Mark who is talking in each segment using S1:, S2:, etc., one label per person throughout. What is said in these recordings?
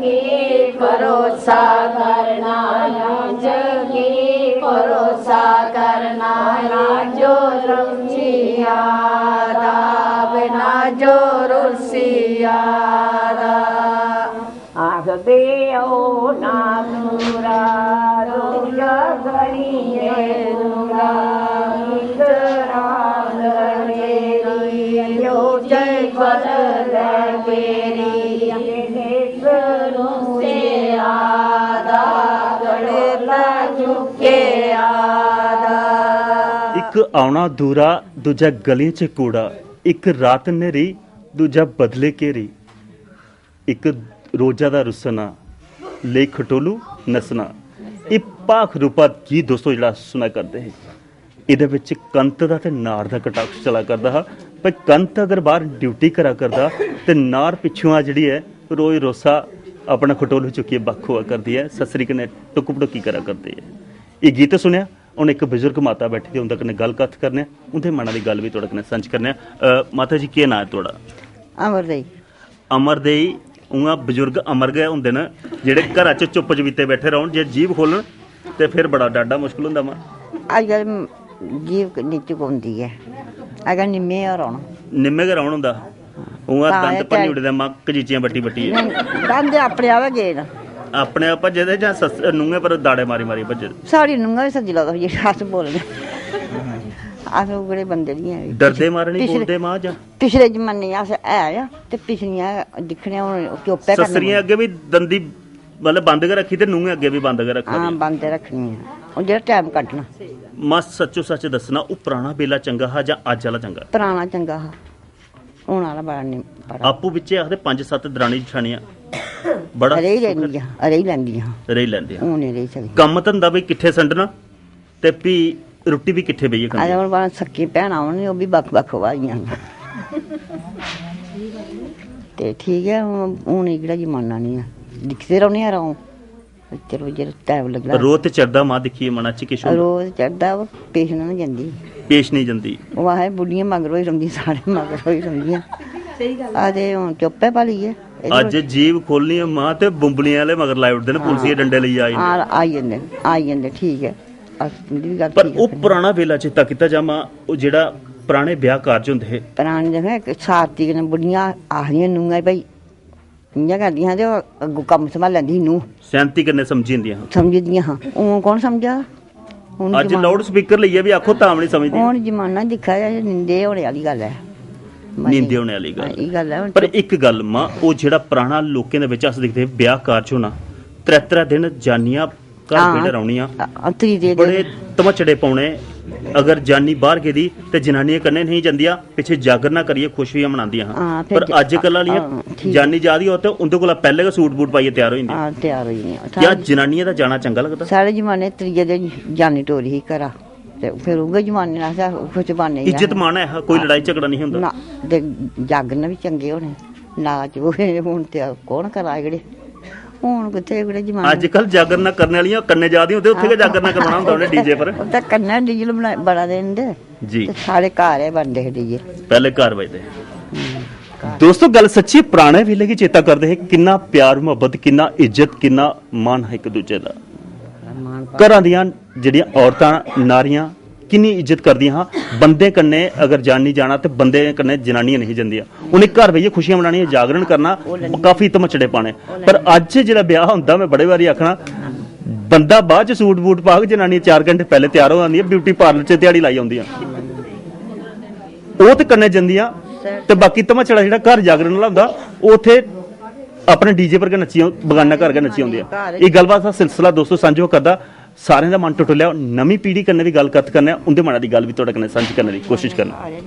S1: की भरोसा करना, की भरोसा करना, जो रुचियादा बिना जो रुसियादा। आख दे ना दूरा दूरा गणिए दूरा इंद्रा गणेरी जो जय बदल बेरी से आदा गणेला चुके आदा।
S2: एक आउणा दूरा दूजा गली च कूड़ा, एक रात नेरी दूजा बदले घेरी, एक रोजा दा रुसना ले खटोलू नसना। ये भाख रूपा गीत दोस्तों जिहड़ा सुना करते हैं, इहदे विच कंत दा ते नार दा कटाक्ष चला करदा हा। पर कंत अगर बाहर ड्यूटी करा करदा ते नार पिछुआ जिहड़ी है रोज रोसा अपना खटोलू चुकिए बख हुआ करदी है, ससरी कने टुक पटुकी करा करदी है। ये गीत सुनिया हुण एक बजुर्ग माता बैठी दी उंदे कन्नै गल कथ करने, उंदे मना दी गल भी तुहाडे कन्नै सांझ करने। माता जी केह् नाम है तुहाडा?
S3: अमरदेई।
S2: अमरदेई। उ'आं बजुर्ग अमर गए होंदे न जेह्ड़े घरा च चुप चबीते बैठे रौहन, जे जीभ खोलन ते फिर बड़ा डाडा मुश्किल होंदा। मां
S3: अजकल जीव नीचू होंदी है, अगर निम्मे गै रौह्ना,
S2: निम्मे गै रौहन होंदा। उ'आं दंद भन्नी उड़दे मां कचीचियां बट्टी बट्टी
S3: दंद अपने आप गए न,
S2: अपने आप भज्जे दे जां नूंहें पर दाड़े मारी मारी भज्जे दे?
S3: साढ़ी नूंहां भी सज्जी ला जेह्ड़े अस बोलने, अस उगड़े बंदे नी है।
S2: डरदे मारे नहीं बोलदे मां जां?
S3: पिछले जमाने अस है आ ते पिछलियां दिक्खने हुण चुप्पे करने।
S2: ससरियां अग्गे भी दंदी मतलब बंद गै रखी ते नूंहें अग्गे भी बंद गै रखी।
S3: हां बंद रखनी है, हुण जेह्ड़ा टाइम कड्ढना।
S2: मां सच्चो सच दसना, ओह् पुराना बेला चंगा हा जां अज्ज आह्ला चंगा?
S3: पुराना चंगा हा, हुण आह्ला बड़ा नहीं।
S2: आपू बिच्चे आखदे 5-7 दरानी जठानियां बड़ा
S3: रेही लैंदियां, रेही लैंदियां,
S2: रेही लैंदियां।
S3: हुण नहीं रेही सकदी।
S2: कम्म धंधा भी किट्ठे संडना ते भी रुट्टी भी किट्ठे बेहियै खानी।
S3: अजे हुण सक्की भैणां होन ओह् भी बक्ख बक्ख होइयां ते ठीक है। हुण एह्कड़ा जमाना नहीं है, दिखदे रौह्ने आं रौं चलो जे टाइम लगदा।
S2: रोज ते चढ़दा मां दिक्खिए मना च किश
S3: रोज चढ़दा, पेश नहीं जंदी,
S2: पेश नहीं जंदी।
S3: ओह् आखदे बुढ़ियां मगर होई रौंह्दियां, सारे मगर होई रौंह्दियां। आखदे हुण चुप्पे भाली है।
S2: अज्ज जीभ खोलनी है मां ते बुंबलियां आह्ले मगर लाई उठदे न, पुलसिये डंडे लेइयै आई
S3: जंदे ठीक है।
S2: पर ओह् पुराना वेला चेता कीता जा मां, ओह् जेह्ड़ा पुराने ब्याह कारज होंदे हे,
S3: पुराने दिक्खो साथी कन्नै बुढ़ियां आखदियां नूंहां भाई इ'यां करदियां ते अग्गों कम्म संभाल लैंदी ही नूंह, सैंती
S2: कन्नै समझी जंदियां हां।
S3: समझदियां हां। हून कौन समझा?
S2: अज्ज लाउड स्पीकर लेइयै भी आखो तां नहीं समझदी।
S3: हून जमाना दिक्खा जाए निंदे होने आह्ली गल्ल है,
S2: नींदे होने आह्ली गल्ल है। पर एक गल्ल मां, ओह् जेह्ड़ा पुराना लोकें दे बिच अस दिखदे हे ब्याह कारज होना, 3-3 दिन जानियां घर बेड़ रौह्नियां, बड़े धमचड़े पौने। अगर जानी बाहर गेदी ते जनानियां कन्नै नहीं जंदियां, पिच्छे जागरना करियै खुशियां मनांदियां हां। पर अजकल आह्लियां जानी जा दी हो ते उंदे कोला पैह्ले गै सूट बूट पाइयै त्यार होई जंदियां।
S3: त्यार होई जंदियां।
S2: क्या जनानियां दा जाना चंगा लगदा?
S3: साढ़े जमाने त्रीए दिन जानी टोरी ही घरा ते फिर उ'ऐ जमाने अस कुछ बाने
S2: इज्जत मान है, कोई लड़ाई झगड़ा नहीं होंदा
S3: ना, ते जागरन भी चंगे होने, नाच होए। हुण ते कौन करा एह्कड़े, हुण कित्थे एह्कड़े जमाने।
S2: अजकल जागरना करने आह्लियां कन्ने जा दी होंदे, उत्थे गै जागरना करवाना होंदा उ'नें डीजे पर।
S3: ते कन्नै डीजे बड़ा दिंदे
S2: जी,
S3: सारे घर गै बनदे हे डीजे,
S2: पहले घर बजदे। दोस्तों गल सच्ची, पुराने वेले गी चेता करदे हे, किन्ना प्यार मुहब्बत, किन्ना इज्जत, किन्ना मान है एक दूजे दा। घरां दियां जेहड़ियां औरतां नारियां किन्नी इज्जत करदियां हां। बंदे कन्नै अगर जानी जाना ते बंदे कन्नै जनानियां नहीं जंदियां, उ'नें घर बेहियै खुशियां मनानियां, जागरण करना, काफी धमचड़े पाने। पर अज्ज जेह्ड़ा ब्याह होंदा, मैं बड़े बारी आखना, बंदा बाद च सूट बूट पाग, जनानियां 4 घंटे पहले तैयार हो जांदियां, ब्यूटी पार्लर च ध्याड़ी लाई आउंदियां, ओह् ते कन्नै जंदियां ते बाकी धमचड़ा जेह्ड़ा घर जागरण आह्ला होंदा, ओह् उत्थे अपने डीजे पर गै नच्ची, बगाना घर गै नच्ची आउंदियां। एह् गल्लबात दा सिलसिला दोस्तों सांझा करदा, सारें दा मन टुटलिया। नमीं पीढ़ी कन्नै भी गल कथ करने, उंदे मना दी गल भी तुहाडे कन्नै सांझी करने दी कोशिश करना।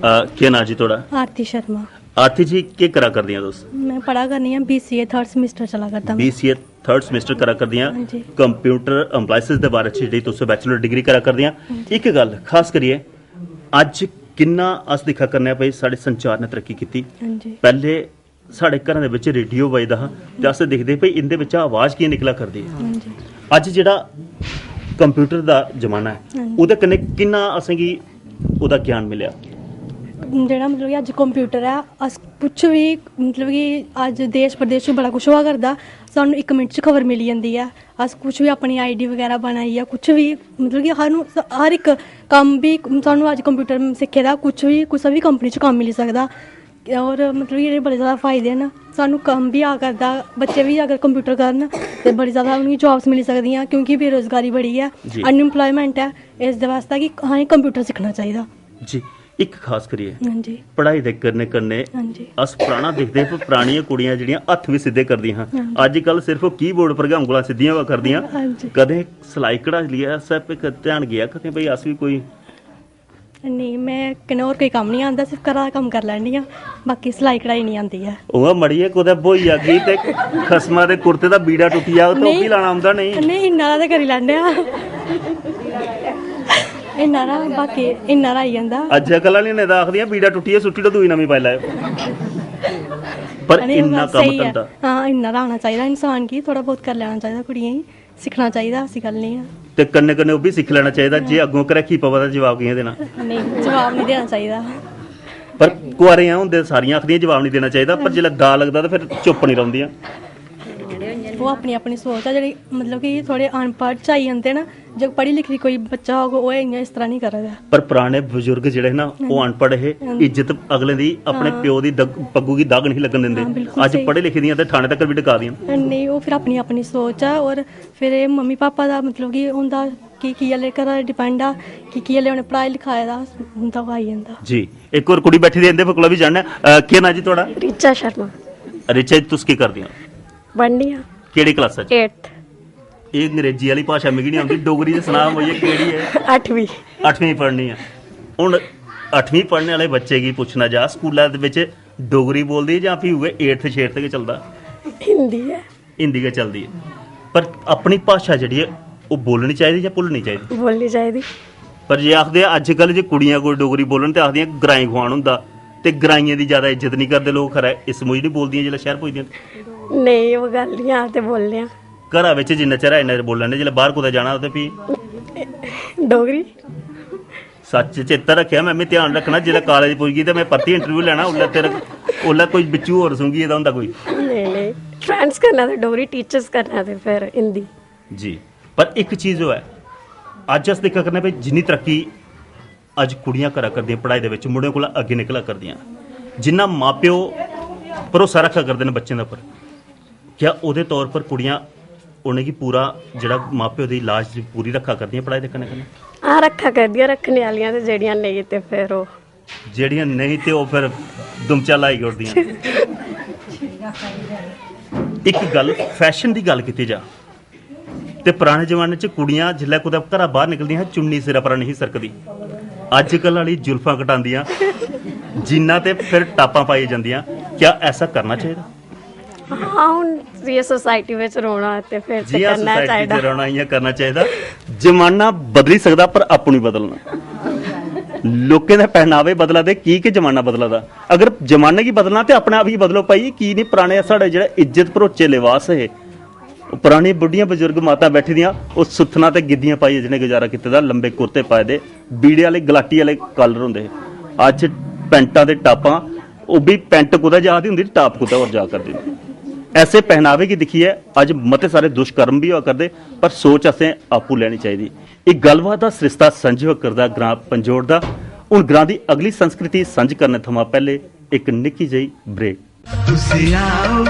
S2: केह् नाम जी तुहाडा?
S4: आरती शर्मा।
S2: आरती जी केह् करा करदियां तुस?
S4: मैं पढ़ा करनी आं, BCA 3rd सेमेस्टर चला करदा।
S2: BCA 3rd सेमेस्टर करा करदियां, कंप्यूटर एम्प्लाइसिस दे बारे च जेह्ड़ी तुस बैचलर डिग्री करा करदियां। एक गल खास करियै अज्ज किन्ना अस दिक्खा करने भाई साढ़े संचार ने तरक्की कीती। पैह्ले साढ़े घरां दे बिच रेडियो बजदा हा ते अस दिखदे भाई इंदे बिच आवाज़ कि'यां निकला करदी है। अज्ज जेह्ड़ा कंप्यूटर दा जमाना है, ओह्दे कन्नै किन्ना असेंगी ओह्दा ज्ञान मिलेआ?
S4: जेह्ड़ा मतलब कि अज्ज कंप्यूटर है, अस ਕੁਛ ਵੀ ਮਤਲਬ ਕਿ ਅੱਜ ਦੇਸ਼ ਪ੍ਰਦੇਸ਼ 'ਚ ਬੜਾ ਕੁਛ ਹੋਆ ਕਰਦਾ, ਸਾਨੂੰ 1 ਮਿੰਟ 'ਚ ਖਬਰ ਮਿਲੀ ਜਾਂਦੀ ਆ। ਅਸ ਕੁਛ ਵੀ ਆਪਣੀ ਆਈਡੀ ਵਗੈਰਾ ਬਣਾਈ ਆ, ਕੁਛ ਵੀ ਮਤਲਬ ਕਿ ਸਾਨੂੰ ਹਰ ਇੱਕ ਕੰਮ ਵੀ ਸਾਨੂੰ ਅੱਜ ਕੰਪਿਊਟਰ ਸਿੱਖੇ ਦਾ ਕੁਛ ਵੀ ਕੰਪਨੀ 'ਚ ਕੰਮ ਮਿਲ ਸਕਦਾ। ਔਰ ਮਤਲਬ ਕਿ ਇਹਦੇ ਬੜੇ ਜ਼ਿਆਦਾ ਫਾਇਦੇ ਹਨ, ਸਾਨੂੰ ਕੰਮ ਵੀ ਆ ਕਰਦਾ, ਬੱਚੇ ਵੀ ਅਗਰ ਕੰਪਿਊਟਰ ਕਰਨ ਤੇ ਬੜੀ ਜ਼ਿਆਦਾ ਉਹਨਾਂ ਨੂੰ ਜੌਬਸ ਮਿਲ ਸਕਦੀਆਂ, ਕਿਉਂਕਿ ਬੇਰੁਜ਼ਗਾਰੀ ਬੜੀ ਹੈ, ਅਨਇੰਪਲੋਇਮੈਂਟ ਹੈ। ਇਸ ਦੇ ਵਾਸਤੇ ਕਿ ਹਾਂ ਕੰਪਿਊਟਰ ਸਿੱਖਣਾ ਚਾਹੀਦਾ
S2: ਜੀ। ਇੱਕ ਖਾਸ ਕਰੀਏ
S4: ਹਾਂਜੀ
S2: ਪੜ੍ਹਾਈ ਦੇ ਕਰਨੇ
S4: ਹਾਂਜੀ
S2: ਅਸ ਪੁਰਾਣਾ ਦੇਖਦੇ ਪਰ ਪੁਰਾਣੀਆਂ ਕੁੜੀਆਂ ਜਿਹੜੀਆਂ ਹੱਥ ਵੀ ਸਿੱਧੇ ਕਰਦੀਆਂ ਹਨ, ਅੱਜ ਕੱਲ ਸਿਰਫ ਉਹ ਕੀਬੋਰਡ ਪਰ ਉਂਗਲਾਂ ਸਿੱਧੀਆਂ ਕਰਦੀਆਂ।
S4: ਹਾਂਜੀ
S2: ਕਦੇ ਸਿਲਾਈ ਕਢਾਈ ਲਿਆ ਸਭ ਇੱਕ ਧਿਆਨ ਗਿਆ ਕਦੇ ਭਈ ਅਸੀਂ ਵੀ ਕੋਈ
S4: ਨਹੀਂ, ਮੈਂ ਕਿਨੇ ਹੋਰ ਕੋਈ ਕੰਮ ਨਹੀਂ ਆਉਂਦਾ, ਸਿਰਫ ਘਰਾਂ ਦਾ ਕੰਮ ਕਰ ਲੈਂਦੀ ਆ, ਬਾਕੀ ਸਿਲਾਈ ਕਢਾਈ ਨਹੀਂ ਆਉਂਦੀ ਹੈ।
S2: ਉਹ ਮੜੀਏ ਕੋਦਾ ਬੋਈ ਆ ਗਈ ਤੇ ਖਸਮਾਂ ਦੇ ਕੁਰਤੇ ਦਾ ਬੀੜਾ ਟੁੱਟੀ ਆ, ਉਹ ਤੋਂ ਵੀ ਲਾਣਾ ਆਉਂਦਾ ਨਹੀਂ।
S4: ਨਹੀਂ ਇੰਨਾ ਤਾਂ ਕਰੀ ਲੈਂਦੇ ਆ, ਇੰਨਾ ਨਾ ਬਾਕੀ ਇੰਨਾ ਆਈ ਜਾਂਦਾ।
S2: ਅੱਜ ਕੱਲ ਵਾਲੀ ਨੇ ਤਾਂ ਆਖਦੀਆਂ ਬੀੜਾ ਟੁੱਟੀ ਹੈ ਸੁੱਟੀ ਤੋਂ ਦੂਈ ਨਵੀਂ ਪਾਈ ਲਾਇਓ, ਪਰ
S4: ਨਹੀਂ,
S2: ਇੰਨਾ
S4: ਬਸ
S2: ਕੰਮ
S4: ਸਹੀ ਹੈ।
S2: ਧੰਦਾ
S4: ਹਾਂ ਇੰਨਾ ਤਾਂ ਆਉਣਾ ਚਾਹੀਦਾ ਇਨਸਾਨ ਕੀ, ਥੋੜਾ ਬਹੁਤ ਕਰ ਲੈਣਾ ਚਾਹੀਦਾ, ਕੁੜੀਆਂ ਹੀ ਸਿੱਖਣਾ ਚਾਹੀਦਾ, ਐਸੀ ਗੱਲ ਨਹੀਂ ਆ।
S2: ਤੇ ਕੰਨੇ ਉਹ ਵੀ ਸਿੱਖ ਲੈਣਾ ਚਾਹੀਦਾ, ਜੇ ਅੱਗੋਂ ਕਰੇ ਕੀ ਪਵਾ ਦਾ ਜਵਾਬ ਕਿਵੇਂ ਦੇਣਾ।
S4: ਨਹੀਂ ਜਵਾਬ ਨਹੀਂ ਦੇਣਾ ਚਾਹੀਦਾ।
S2: ਪਰ ਕੁਆਰੇ ਆ ਹੁੰਦੇ ਸਾਰੀਆਂ ਆਖਦੀਆਂ ਜਵਾਬ ਨਹੀਂ ਦੇਣਾ ਚਾਹੀਦਾ, ਪਰ ਜੇ ਦਾ ਲੱਗਦਾ ਤਾਂ ਫਿਰ ਚੁੱਪ ਨਹੀਂ ਰਹਿੰਦੀਆਂ।
S4: ਉਹ ਆਪਣੀ ਸੋਚ ਆ, ਜਿਹੜੀ ਮਤਲਬ ਕਿ ਥੋੜੇ ਅਨਪੜ੍ਹ ਚ ਆਈ ਜਾਂਦੇ ਨਾ, ਜੇ ਪੜ੍ਹੀ ਲਿਖੀ ਕੋਈ ਬੱਚਾ ਹੋਗਾ ਉਹ ਇੰਨਾ ਇਸ ਤਰ੍ਹਾਂ ਨਹੀਂ ਕਰੇਗਾ।
S2: ਪਰ ਪੁਰਾਣੇ ਬਜ਼ੁਰਗ ਜਿਹੜੇ ਨਾ ਉਹ ਅਨਪੜ੍ਹ ਇਹ ਇੱਜ਼ਤ ਅਗਲੇ ਦੀ ਆਪਣੇ ਪਿਓ ਦੀ ਪੱਗੂ ਦੀ ਦਾਗ ਨਹੀਂ ਲੱਗਣ ਦਿੰਦੇ। ਅੱਜ ਪੜ੍ਹੇ ਲਿਖੇ ਦੀਆਂ ਤੇ ਥਾਣੇ ਤੱਕ ਵੀ ਟਿਕਾ ਦੀਆਂ।
S4: ਨਹੀਂ ਉਹ ਫਿਰ ਆਪਣੀ ਸੋਚ ਆ, ਔਰ ਫਿਰ ਇਹ ਮੰਮੀ ਪਾਪਾ ਦਾ ਮਤਲਬ ਕਿ ਹੁੰਦਾ ਕੀ ਵਾਲੇ ਘਰ ਡਿਪੈਂਡ ਆ, ਕੀ ਵਾਲੇ ਉਹਨੇ ਪੜ੍ਹਾਈ ਲਿਖਾਇਆ ਦਾ ਹੁੰਦਾ ਉਹ ਆਈ ਜਾਂਦਾ।
S2: ਜੀ ਇੱਕ ਹੋਰ ਕੁੜੀ ਬੈਠੀ ਦੀ ਇਹਦੇ ਕੋਲ ਵੀ ਜਾਣਨਾ ਕੀ ਨਾਂ ਜੀ ਤੁਹਾਡਾ?
S1: ਰਿਚਾ ਸ਼ਰਮਾ।
S2: ਰਿਚਾ ਜੀ ਤੁਸੀਂ ਕੀ ਕਰਦੀਆਂ?
S1: ਪੜ੍ਹਨੀ ਆ
S2: ਕਿਹੜੀ ਕਲਾਸ 'ਚ?
S1: 8th
S2: ਇਹ ਅੰਗਰੇਜ਼ੀ ਵਾਲੀ ਭਾਸ਼ਾ ਮਿਗੀ ਨਹੀਂ ਆਉਂਦੀ, ਡੋਗਰੀ ਦੇ ਸੁਨਾਮ ਹੋਈ ਹੈ ਕਿਹੜੀ ਹੈ?
S1: 8ਵੀਂ
S2: 8ਵੀਂ ਪੜ੍ਹਨੀ ਆ। ਹੁਣ 8ਵੀਂ ਪੜ੍ਹਨੇ ਵਾਲੇ ਬੱਚੇ ਕੀ ਪੁੱਛਣਾ ਜਾ ਸਕੂਲਾਂ ਦੇ ਵਿੱਚ ਡੋਗਰੀ ਬੋਲਦੀ ਜਾਂ ਫਿਰ ਹੋਵੇ 8th 6th ਤੇ ਚੱਲਦਾ
S1: ਹਿੰਦੀ ਹੈ।
S2: ਹਿੰਦੀ ਕੇ ਚੱਲਦੀ ਹੈ। ਪਰ ਆਪਣੀ ਭਾਸ਼ਾ ਜਿਹੜੀ ਹੈ ਉਹ ਬੋਲਣੀ ਚਾਹੀਦੀ ਜਾਂ ਭੁੱਲਣੀ ਚਾਹੀਦੀ?
S1: ਬੋਲਣੀ ਚਾਹੀਦੀ।
S2: ਪਰ ਜੇ ਆਖਦੇ ਆ ਅੱਜ ਕੱਲ੍ਹ ਜੇ ਕੁੜੀਆਂ ਕੋਈ ਡੋਗਰੀ ਬੋਲਣ ਤੇ ਆਖਦੀਆਂ ਗਰਾਈ ਖਵਾਣ ਹੁੰਦਾ, ਤੇ ਗਰਾਈਆਂ ਦੀ ਜ਼ਿਆਦਾ ਇੱਜ਼ਤ ਨਹੀਂ ਕਰਦੇ ਲੋਕ, ਖਰਾ ਇਸ ਮੂੰਹ ਨਹੀਂ ਬੋਲਦੀਆਂ ਜਿਹੜਾ ਸ਼ਹਿਰ ਪੁੱਜਦੀਆਂ।
S1: ਨਹੀਂ ਉਹ ਗੱਲ ਨਹੀਂ, ਆ ਤੇ ਬੋਲਦੇ ਆ
S2: ਘਰਾਂ ਵਿੱਚ ਜਿੰਨਾ ਚਿਰ ਇੰਨਾ ਚਿਰ ਬੋਲਣ ਦੇ, ਜਦੋਂ ਬਾਹਰ ਕੋਦਾ ਜਾਣਾ ਉਹਦੇ ਵੀ
S1: ਡੋਗਰੀ।
S2: ਸੱਚ ਚੇਤਾ ਰੱਖਿਆ, ਮੈਂ ਵੀ ਧਿਆਨ ਰੱਖਣਾ ਜਿਹੜਾ ਕਾਲਜ ਪੁੱਜ ਗਈ ਤੇ ਮੈਂ ਪਰਤੀ ਇੰਟਰਵਿਊ ਲੈਣਾ ਉਹਲਾ ਕੋਈ ਵਿੱਚੂ ਹੋਰ ਸੁਣਗੀ ਇਹਦਾ ਹੁੰਦਾ ਕੋਈ
S1: ਨਹੀਂ ਫਰੈਂਡਸ ਕਰਨਾ ਤੇ ਡੋਗਰੀ, ਟੀਚਰਸ ਕਰਨਾ ਤੇ ਫਿਰ ਹਿੰਦੀ
S2: ਜੀ। ਪਰ ਇੱਕ ਚੀਜ਼ ਉਹ ਹੈ ਅੱਜ ਅਸੀਂ ਦੇਖਿਆ ਕਰਨਾ ਵੀ ਜਿੰਨੀ ਤਰੱਕੀ ਅੱਜ ਕੁੜੀਆਂ ਕਰਾ ਕਰਦੀਆਂ ਪੜ੍ਹਾਈ ਦੇ ਵਿੱਚ, ਮੁੰਡਿਆਂ ਕੋਲ ਅੱਗੇ ਨਿਕਲਾ ਕਰਦੀਆਂ, ਜਿੰਨਾ ਮਾਪਿਓ ਭਰੋਸਾ ਰੱਖਿਆ ਕਰਦੇ ਨੇ ਬੱਚਿਆਂ ਦੇ ਉੱਪਰ, ਕਿਆ ਉਹਦੇ ਤੌਰ ਪਰ ਕੁੜੀਆਂ ਉਹਨੇ ਕੀ ਪੂਰਾ ਜਿਹੜਾ ਮਾਪਿਓ ਦੀ ਲਾਜ ਪੂਰੀ ਰੱਖਾ ਕਰਦੀਆਂ ਪੜ੍ਹਾਈ ਦੇ ਕਰਨੇ?
S1: ਆ ਰੱਖਾ ਕਰਦੀਆਂ ਰੱਖਣ ਵਾਲੀਆਂ, ਤੇ ਜਿਹੜੀਆਂ ਨਹੀਂ ਤੇ ਫਿਰ ਉਹ
S2: ਜਿਹੜੀਆਂ ਨਹੀਂ ਤੇ ਉਹ ਫਿਰ ਦੁਮਚਾ ਲਾਈ ਕਰਦੀਆਂ। ਇੱਕ ਗੱਲ ਫੈਸ਼ਨ ਦੀ ਗੱਲ ਕੀਤੀ ਜਾ ਤੇ ਪੁਰਾਣੇ ਜ਼ਮਾਨੇ 'ਚ ਕੁੜੀਆਂ ਜਿੱਲੇ ਕੁਦਾ ਘਰਾਂ ਬਾਹਰ ਨਿਕਲਦੀਆਂ ਚੁੰਨੀ ਸਿਰਾਂ ਪਰ ਨਹੀਂ ਸਰਕਦੀ, ਅੱਜ ਕੱਲ੍ਹ ਵਾਲੀ ਜ਼ੁਲਫਾਂ ਕਟਾਉਂਦੀਆਂ, ਜਿਨ੍ਹਾਂ ਤੇ ਫਿਰ ਟਾਪਾਂ ਪਾਈ ਜਾਂਦੀਆਂ। ਕਿਆ ਐਸਾ ਕਰਨਾ ਚਾਹੀਦਾ?
S1: ਹਾਂ ਹੁਣ ਇਹ ਸੋਸਾਇਟੀ ਵਿੱਚ ਰੋਣਾ ਤੇ ਫਿਰ ਤੇ
S2: ਜੀ ਆ
S1: ਕਰਨਾ
S2: ਸੋਸਾਇਟੀ 'ਚ
S1: ਚਾਹੀਦਾ।
S2: ਰਹਿਣਾ ਹੀ ਕਰਨਾ ਚਾਹੀਦਾ। ਜ਼ਮਾਨਾ ਬਦਲੀ ਸਕਦਾ ਪਰ ਆਪ ਨੂੰ ਬਦਲਣਾ। ਲੋਕਾਂ ਦਾ ਪਹਿਨਾਵੇ ਬਦਲਾ ਦੇ ਕੀ ਜ਼ਮਾਨਾ ਬਦਲਾ ਦਾ, ਅਗਰ ਜ਼ਮਾਨੇ ਕੀ ਬਦਲਣਾ ਤੇ ਆਪਣੇ ਆਪ ਹੀ ਬਦਲੋ ਭਾਈ। ਕੀ ਨਹੀਂ ਪੁਰਾਣੇ ਸਾਡੇ ਜਿਹੜਾ ਇੱਜ਼ਤ ਭਰੋਚੇ ਲਿਵਾਸ ਹੈ, ਪੁਰਾਣੀ ਬੁੱਢੀਆਂ ਬਜ਼ੁਰਗ ਮਾਤਾ ਬੈਠੀ ਦੀਆਂ ਉਹ ਸੁੱਥਣਾ ਤੇ ਗਿੱਧੀਆਂ ਪਾਈ ਜਿਹਨੇ ਗੁਜ਼ਾਰਾ ਕੀਤੇ ਦਾ, ਲੰਬੇ ਕੁਰਤੇ ਪਾਏ ਦੇ, ਬੀੜੇ ਵਾਲੇ ਗਲਾਟੀ ਵਾਲੇ ਕਲਰ ਹੁੰਦੇ। ਅੱਜ ਪੈਂਟਾਂ ਦੇ ਟਾਪਾਂ, ਉਹ ਵੀ ਪੈਂਟ ਕੁਦਾ ਜਾਦੀ ਹੁੰਦੀ, ਟਾਪ ਕੁਦਾ ਹੋਰ ਜਾ ਕਰਦੀ। ਐਸੇ ਪਹਿਨਾਵੇ ਕੀ ਦਿਖੀ ਹੈ ਅੱਜ ਮਤੇ ਸਾਰੇ ਦੁਸ਼ਕਰਮ ਵੀ ਹੋਆ ਕਰਦੇ, ਪਰ ਸੋਚ ਅਸੀਂ ਆਪੂ ਲੈਣੀ ਚਾਹੀਦੀ। ਇਹ ਗੱਲਬਾਤ ਦਾ ਸਰਿਸ਼ਤਾ ਸੰਜੋਗ ਕਰਦਾ ਗ੍ਰਾਂ ਪੰਜੋੜ ਦਾ। ਹੁਣ ਗ੍ਰਾਂ ਦੀ ਅਗਲੀ ਸੰਸਕ੍ਰਿਤੀ ਸੰਜ ਕਰਨ ਥਮਾ ਪਹਿਲੇ ਇੱਕ ਨਿੱਕੀ ਜਿਹੀ ਬ੍ਰੇਕ।
S5: ਤੁਸੀਂ ਆਓ